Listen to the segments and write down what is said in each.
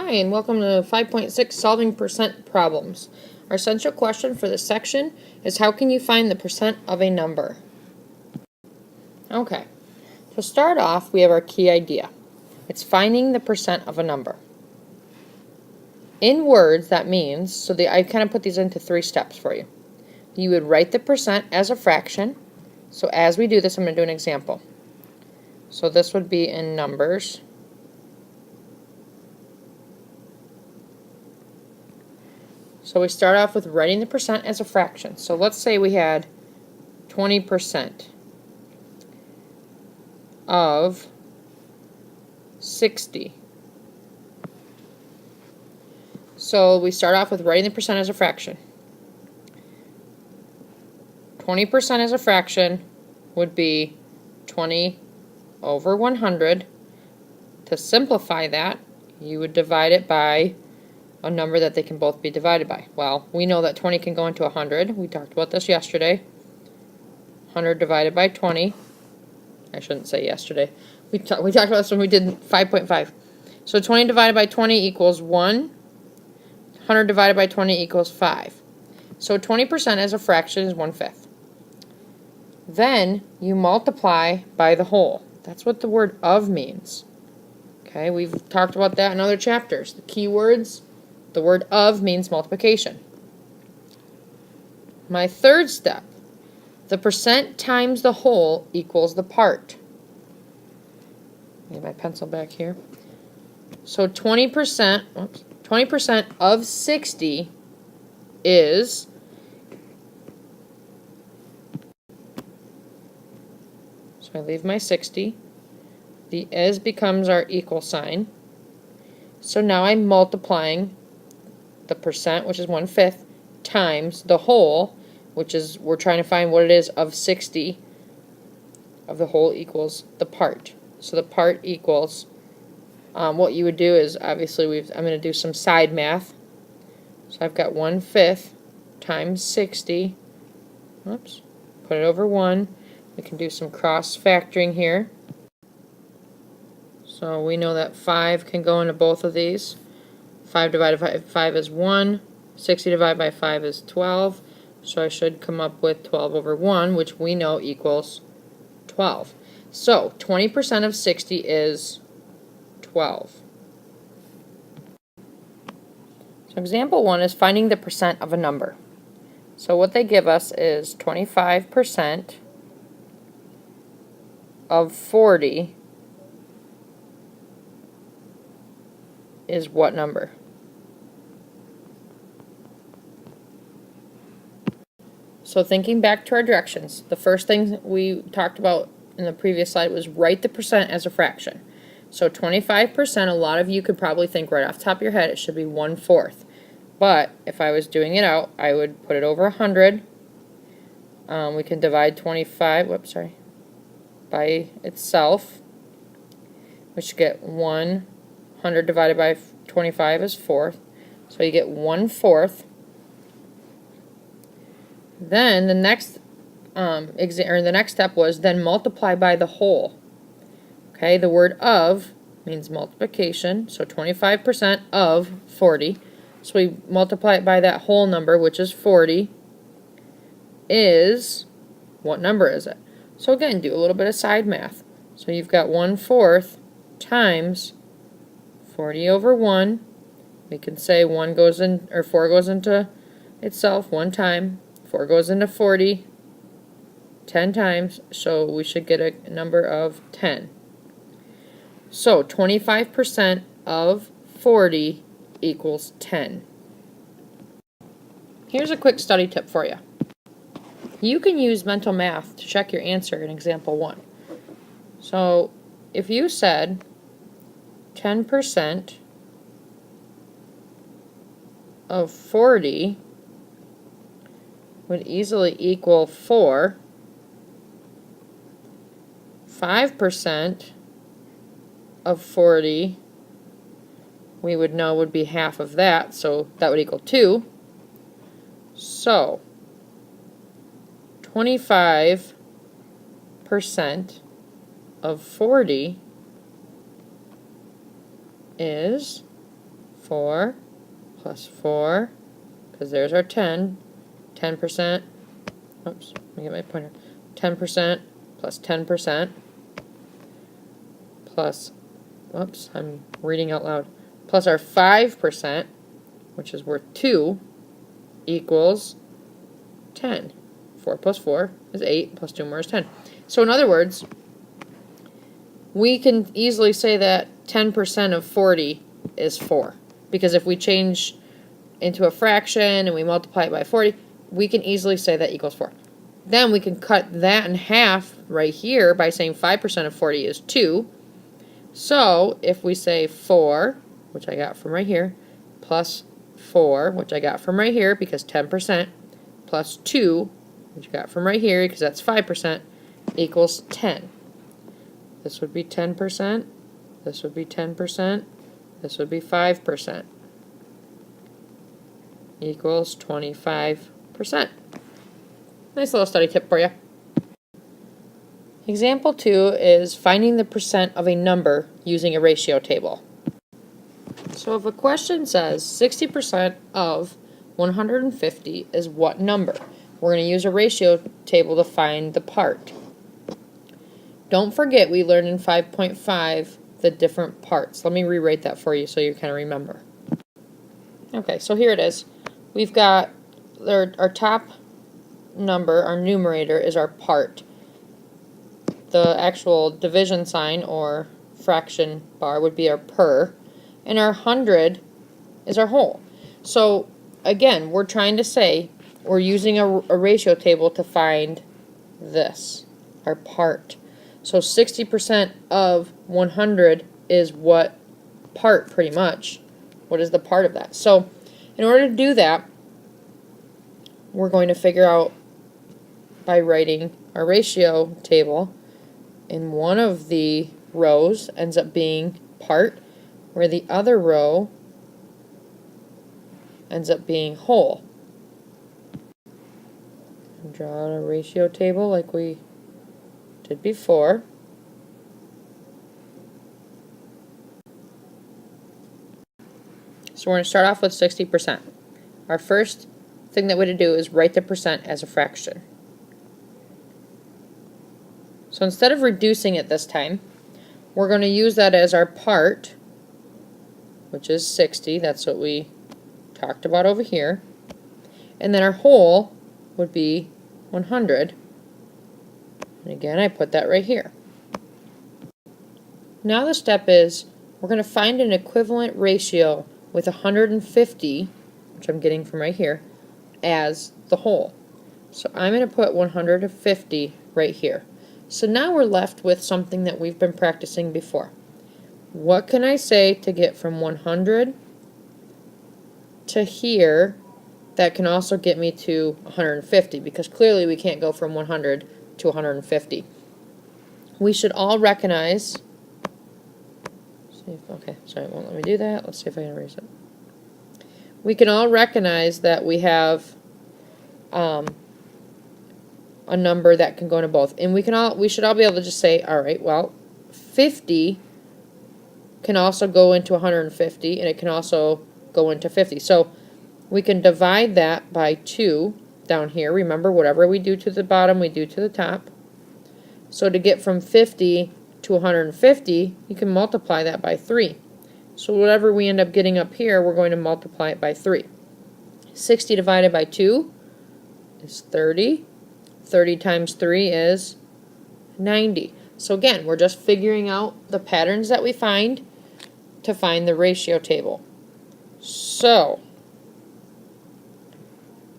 Hi, and welcome to 5.6 Solving Percent Problems. Our essential question for this section is how can you find the percent of a number? Okay, to start off, we have our key idea. It's finding the percent of a number. In words, that means, I kind of put these into 3 steps for you. You would write the percent as a fraction. So as we do this, I'm going to do an example. So this would be in numbers. So we start off with writing the percent as a fraction. So let's say we had 20% of 60. So we start off with writing the percent as a fraction. 20% as a fraction would be 20 over 100. To simplify that, you would divide it by a number that they can both be divided by. Well, we know that 20 can go into 100. We talked about this yesterday. 100 divided by 20. I shouldn't say yesterday. We talked about this when we did 5.5. So 20 divided by 20 equals 1. 100 divided by 20 equals 5. So 20% as a fraction is 1/5. Then you multiply by the whole. That's what the word of means. Okay, we've talked about that in other chapters. The key words. The word of means multiplication. My third step, the percent times the whole equals the part. Get my pencil back here. So 20% of 60 is, so I leave my 60. The is becomes our equal sign. So now I'm multiplying the percent, which is 1/5, times the whole, which is, we're trying to find what it is of 60 of the whole equals the part. So the part equals, what you would do is, obviously, I'm going to do some side math. So I've got 1/5 times 60. Oops, put it over 1. We can do some cross factoring here. So we know that 5 can go into both of these. 5 divided by 5 is 1. 60 divided by 5 is 12. So I should come up with 12 over 1, which we know equals 12. So 20% of 60 is 12. So example 1 is finding the percent of a number. So what they give us is 25% of 40 is what number? So thinking back to our directions, the first thing we talked about in the previous slide was write the percent as a fraction. So 25%, a lot of you could probably think right off the top of your head it should be 1/4. But if I was doing it out, I would put it over 100. We can divide 25, by itself. We should get 100 divided by 25 is 4. So you get 1/4. Then the next the next step was then multiply by the whole. Okay, the word of means multiplication. So 25% of 40. So we multiply it by that whole number, which is 40. Is, what number is it? So again, do a little bit of side math. So you've got 1/4 times 40 over 1. We can say 4 goes into itself 1 time. 4 goes into 40 10 times, so we should get a number of 10. So 25% of 40 equals 10. Here's a quick study tip for you. You can use mental math to check your answer in example 1. So if you said 10% of 40 would easily equal 4, 5% of 40 we would know would be half of that, so that would equal 2. So 25% of 40 is 4 plus 4, because there's our 10, 10%, oops, let me get my pointer, 10% plus 10% plus, whoops, I'm reading out loud, plus our 5%, which is worth 2, equals 10. 4 plus 4 is 8, plus 2 more is 10. So in other words, we can easily say that 10% of 40 is 4. Because if we change into a fraction and we multiply it by 40, we can easily say that equals 4. Then we can cut that in half right here by saying 5% of 40 is 2. So if we say 4, which I got from right here, plus 4, which I got from right here because 10%, plus 2, which I got from right here because that's 5%, equals 10. This would be 10%, this would be 10%, this would be 5%, equals 25%. Nice little study tip for you. Example 2 is finding the percent of a number using a ratio table. So if a question says 60% of 150 is what number? We're going to use a ratio table to find the part. Don't forget we learned in 5.5 the different parts. Let me rewrite that for you so you kind of remember. Okay, so here it is. We've got our top number, our numerator, is our part. The actual division sign or fraction bar would be our per, and our 100 is our whole. So again, we're trying to say we're using a ratio table to find this, our part. So 60% of 100 is what part, pretty much. What is the part of that? So in order to do that, we're going to figure out by writing a ratio table. And one of the rows ends up being part, where the other row ends up being whole. Draw a ratio table like we did before. So we're going to start off with 60%. Our first thing that we're going to do is write the percent as a fraction. So instead of reducing it this time, we're going to use that as our part, which is 60. That's what we talked about over here. And then our whole would be 100. And again, I put that right here. Now the step is we're going to find an equivalent ratio with 150, which I'm getting from right here, as the whole. So I'm going to put 150 right here. So now we're left with something that we've been practicing before. What can I say to get from 100 to here that can also get me to 150? Because clearly we can't go from 100 to 150. We should all recognize, okay, sorry, it won't let me do that. Let's see if I can erase it. We can all recognize that we have a number that can go into both, and we should all be able to just say, all right, well, 50 can also go into 150, and it can also go into 50. So we can divide that by 2 down here. Remember, whatever we do to the bottom, we do to the top. So to get from 50 to 150, you can multiply that by 3. So whatever we end up getting up here, we're going to multiply it by 3. 60 divided by 2 is 30. 30 times 3 is 90. So again, we're just figuring out the patterns that we find to find the ratio table. So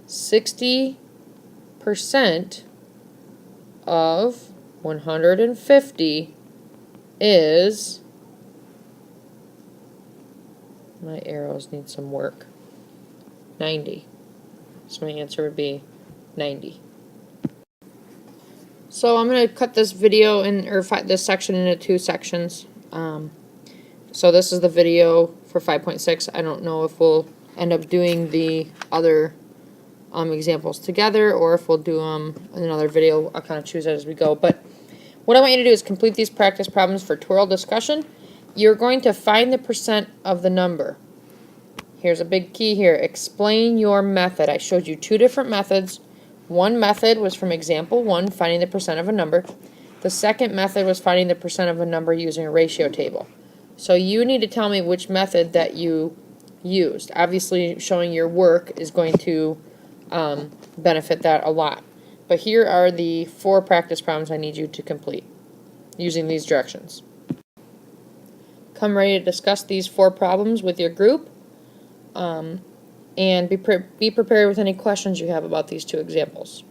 60% of 150 is, my arrows need some work, 90. So my answer would be 90. So I'm going to cut this video this section into 2 sections. So this is the video for 5.6. I don't know if we'll end up doing the other examples together or if we'll do them in another video. I'll kind of choose that as we go. But what I want you to do is complete these practice problems for twirl discussion. You're going to find the percent of the number. Here's a big key here. Explain your method. I showed you two different methods. One method was from example 1, finding the percent of a number. The second method was finding the percent of a number using a ratio table. So you need to tell me which method that you used. Obviously, showing your work is going to benefit that a lot. But here are the 4 practice problems I need you to complete using these directions. Come ready to discuss these 4 problems with your group, and be prepared with any questions you have about these 2 examples.